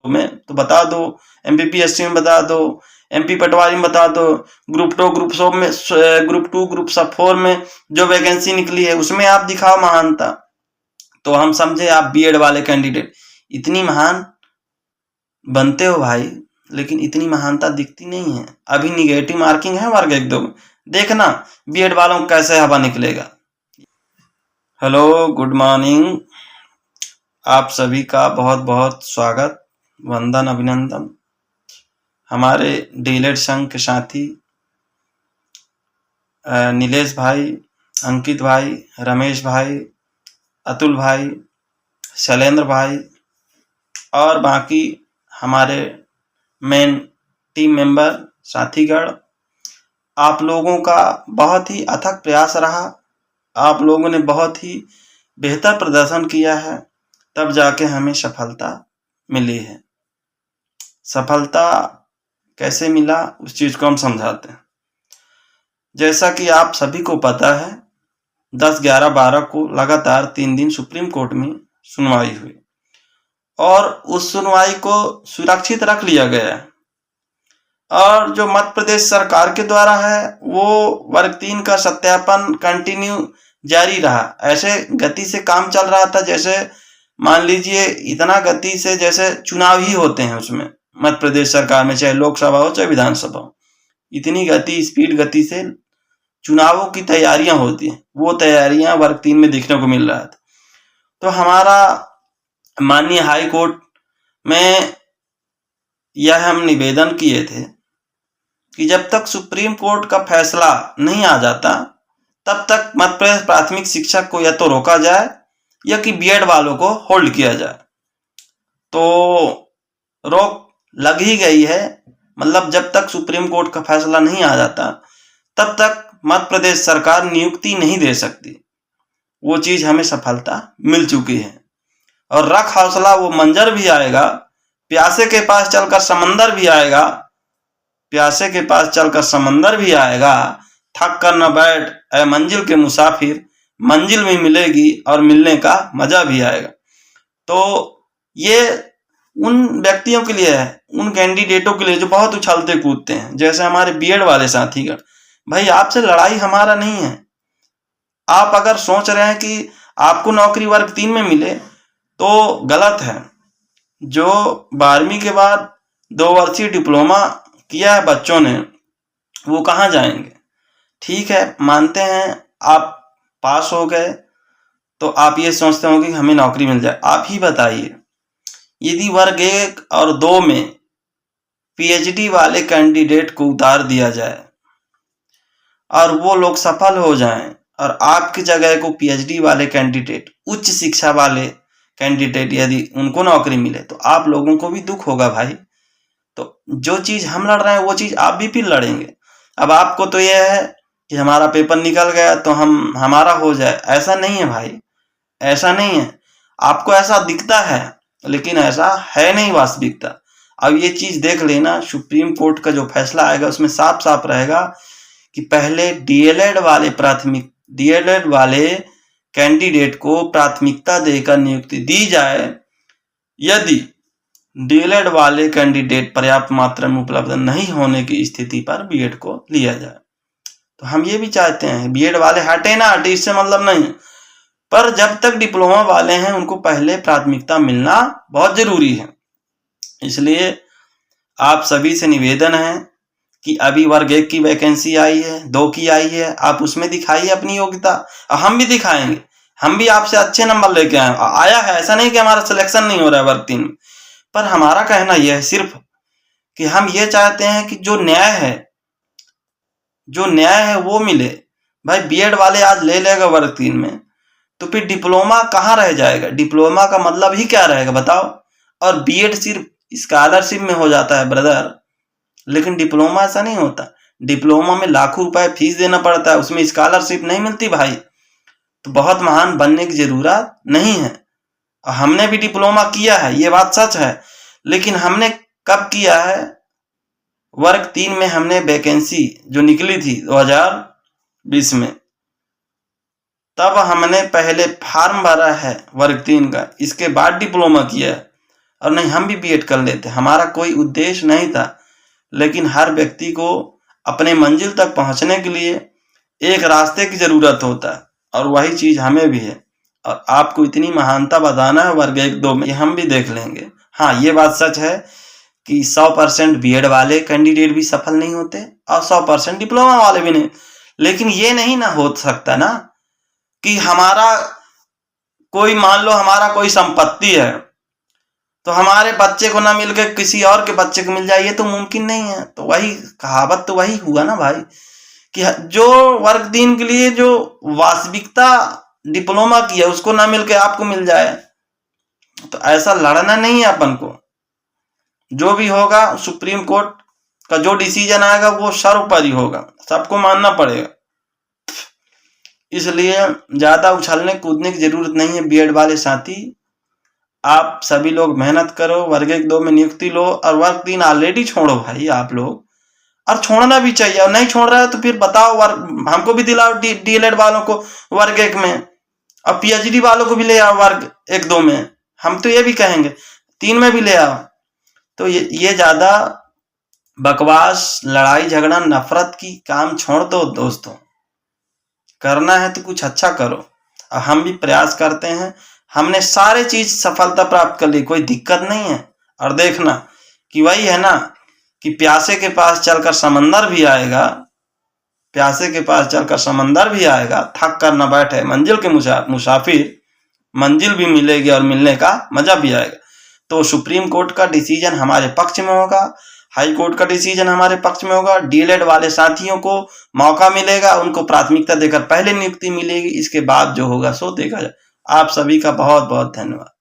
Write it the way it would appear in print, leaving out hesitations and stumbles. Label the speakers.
Speaker 1: में तो बता दो, MPPSC में बता दो, MP पटवारी में बता दो, ग्रुप 2 ग्रुप 4 में, ग्रुप 2 ग्रुप 4 में जो वैकेंसी निकली है उसमें आप दिखाओ महानता। तो हम समझे आप बीएड वाले कैंडिडेट इतनी महान बनते हो भाई, लेकिन इतनी महानता दिखती नहीं है। अभी निगेटिव मार्किंग है वर्ग 1-2 में, देखना बीएड वालों को कैसे हवा निकलेगा। हेलो, गुड मॉर्निंग, आप सभी का बहुत बहुत स्वागत, वंदन, अभिनंदन। हमारे डीएलएड संघ के साथी नीलेश भाई, अंकित भाई, रमेश भाई, अतुल भाई, शैलेंद्र भाई और बाकी हमारे मेन टीम मेंबर साथीगण, आप लोगों का बहुत ही अथक प्रयास रहा। आप लोगों ने बहुत ही बेहतर प्रदर्शन किया है, तब जाके हमें सफलता मिली है। सफलता कैसे मिला उस चीज को हम समझाते हैं। जैसा कि आप सभी को पता है, 10, 11, 12 को लगातार 3 दिन सुप्रीम कोर्ट में सुनवाई हुई और उस सुनवाई को सुरक्षित रख लिया गया है। और जो मध्य प्रदेश सरकार के द्वारा है वो वर्ग 3 का सत्यापन कंटिन्यू जारी रहा। ऐसे गति से काम चल रहा था जैसे मान लीजिए इतना गति से जैसे चुनाव ही होते हैं उसमें मध्य प्रदेश सरकार में, चाहे लोकसभा हो चाहे विधानसभा हो, इतनी गति स्पीड गति से चुनावों की तैयारियां होती हैं। वो तैयारियां वर्ग 3 में देखने को मिल रहा था। तो हमारा माननीय हाई कोर्ट में यह हम निवेदन किए थे कि जब तक सुप्रीम कोर्ट का फैसला नहीं आ जाता तब तक मध्य प्रदेश प्राथमिक शिक्षा को या तो रोका जाए या कि बीएड वालों को होल्ड किया जाए। तो रोक लग ही गई है, मतलब जब तक सुप्रीम कोर्ट का फैसला नहीं आ जाता तब तक मध्य प्रदेश सरकार नियुक्ति नहीं दे सकती। वो चीज हमें सफलता मिल चुकी है और रख हौसला वो मंजर भी आएगा, प्यासे के पास चलकर समंदर भी आएगा, प्यासे के पास चलकर समंदर भी आएगा, थक कर न बैठ ऐ मंजिल के मुसाफिर, मंजिल भी मिलेगी और मिलने का मजा भी आएगा। तो ये उन व्यक्तियों के लिए है, उन कैंडिडेटों के लिए जो बहुत उछलते कूदते हैं, जैसे हमारे बीएड वाले साथीगण। भाई आपसे लड़ाई हमारा नहीं है। आप अगर सोच रहे हैं कि आपको नौकरी वर्ग 3 में मिले तो गलत है। जो 12वीं के बाद 2 वर्षीय डिप्लोमा किया है बच्चों ने, वो कहाँ जाएंगे? ठीक है, मानते हैं आप पास हो गए तो आप ये सोचते होंगे कि हमें नौकरी मिल जाए। आप ही बताइए, यदि वर्ग 1 और 2 में पीएचडी वाले कैंडिडेट को उतार दिया जाए और वो लोग सफल हो जाएं और आपकी जगह को पीएचडी वाले कैंडिडेट, उच्च शिक्षा वाले कैंडिडेट यदि उनको नौकरी मिले तो आप लोगों को भी दुख होगा भाई। तो जो चीज हम लड़ रहे हैं वो चीज आप भी फिर लड़ेंगे। अब आपको तो यह है कि हमारा पेपर निकल गया तो हमारा हो जाए, ऐसा नहीं है भाई, ऐसा नहीं है। आपको ऐसा दिखता है लेकिन ऐसा है नहीं वास्तविकता। अब ये चीज देख लेना, सुप्रीम कोर्ट का जो फैसला आएगा उसमें साफ साफ रहेगा कि पहले डीएलएड वाले कैंडिडेट को प्राथमिकता देकर नियुक्ति दी जाए। यदि डीएलएड वाले कैंडिडेट पर्याप्त मात्रा में उपलब्ध नहीं होने की स्थिति पर बीएड को लिया जाए। तो हम ये भी चाहते हैं बीएड वाले हटे ना हटे, इससे मतलब नहीं, पर जब तक डिप्लोमा वाले हैं उनको पहले प्राथमिकता मिलना बहुत जरूरी है। इसलिए आप सभी से निवेदन है कि अभी वर्ग 1 की वैकेंसी आई है, 2 की आई है, आप उसमें दिखाइए अपनी योग्यता और हम भी दिखाएंगे। हम भी आपसे अच्छे नंबर लेके आया है, ऐसा नहीं कि हमारा सिलेक्शन नहीं हो रहा है वर्ग 3 में, पर हमारा कहना यह है सिर्फ कि हम ये चाहते हैं कि जो न्याय है वो मिले। भाई बीएड वाले आज ले लेगा वर्ग 3 में तो फिर डिप्लोमा कहाँ रह जाएगा? डिप्लोमा का मतलब ही क्या रहेगा बताओ? और बीएड सिर्फ स्कॉलरशिप में हो जाता है ब्रदर, लेकिन डिप्लोमा ऐसा नहीं होता। डिप्लोमा में लाखों रुपए फीस देना पड़ता है, उसमें स्कॉलरशिप नहीं मिलती भाई। तो बहुत महान बनने की जरूरत नहीं है। हमने भी डिप्लोमा किया है, ये बात सच है, लेकिन हमने कब किया है? वर्ग 3 में हमने वैकेंसी जो निकली थी 2020 में, तब हमने पहले फॉर्म भरा है वर्ग 3 का, इसके बाद डिप्लोमा किया है। और नहीं हम भी बीएड कर लेते। हमारा कोई उद्देश्य नहीं था, लेकिन हर व्यक्ति को अपने मंजिल तक पहुंचने के लिए एक रास्ते की जरूरत होता है, और वही चीज हमें भी है। और आपको इतनी महानता बताना है वर्ग 1-2 में, ये हम भी देख लेंगे। हाँ, ये बात सच है कि 100% बीएड वाले कैंडिडेट भी सफल नहीं होते और 100% डिप्लोमा वाले भी नहीं। लेकिन ये नहीं ना हो सकता ना कि हमारा कोई, मान लो हमारा कोई संपत्ति है तो हमारे बच्चे को ना मिलके किसी और के बच्चे को मिल जाए, ये तो मुमकिन नहीं है। तो वही कहावत तो वही हुआ ना भाई, कि जो वर्ग 3 के लिए जो वास्तविकता डिप्लोमा की है उसको ना मिलके आपको मिल जाए, तो ऐसा लड़ना नहीं है अपन को। जो भी होगा सुप्रीम कोर्ट का जो डिसीजन आएगा वो सर्वोपरि होगा, सबको मानना पड़ेगा। इसलिए ज्यादा उछलने कूदने की जरूरत नहीं है। बीएड वाले साथी, आप सभी लोग मेहनत करो, वर्ग 1-2 में नियुक्ति लो, और वर्ग 3 ऑलरेडी छोड़ो भाई आप लोग, और छोड़ना भी चाहिए। और नहीं छोड़ रहा है तो फिर बताओ, वर्ग हमको भी दिलाओ डीएलएड वालों को वर्ग 1 में, और पीएचडी वालों को भी ले आओ वर्ग 1-2 में। हम तो ये भी कहेंगे 3 में भी ले आओ। तो ये ज्यादा बकवास, लड़ाई झगड़ा, नफरत की काम छोड़ दो दोस्तों। करना है तो कुछ अच्छा करो, और हम भी प्रयास करते हैं। हमने सारे चीज सफलता प्राप्त कर ली, कोई दिक्कत नहीं है। और देखना कि वही है ना कि प्यासे के पास चलकर समंदर भी आएगा, प्यासे के पास चलकर समंदर भी आएगा, थक कर न बैठे मंजिल के मुसाफिर, मंजिल भी मिलेगी और मिलने का मजा भी आएगा। तो सुप्रीम कोर्ट का डिसीजन हमारे पक्ष में होगा, हाई कोर्ट का डिसीजन हमारे पक्ष में होगा। डीएलएड वाले साथियों को मौका मिलेगा, उनको प्राथमिकता देकर पहले नियुक्ति मिलेगी, इसके बाद जो होगा सो देखा जाए। आप सभी का बहुत बहुत धन्यवाद।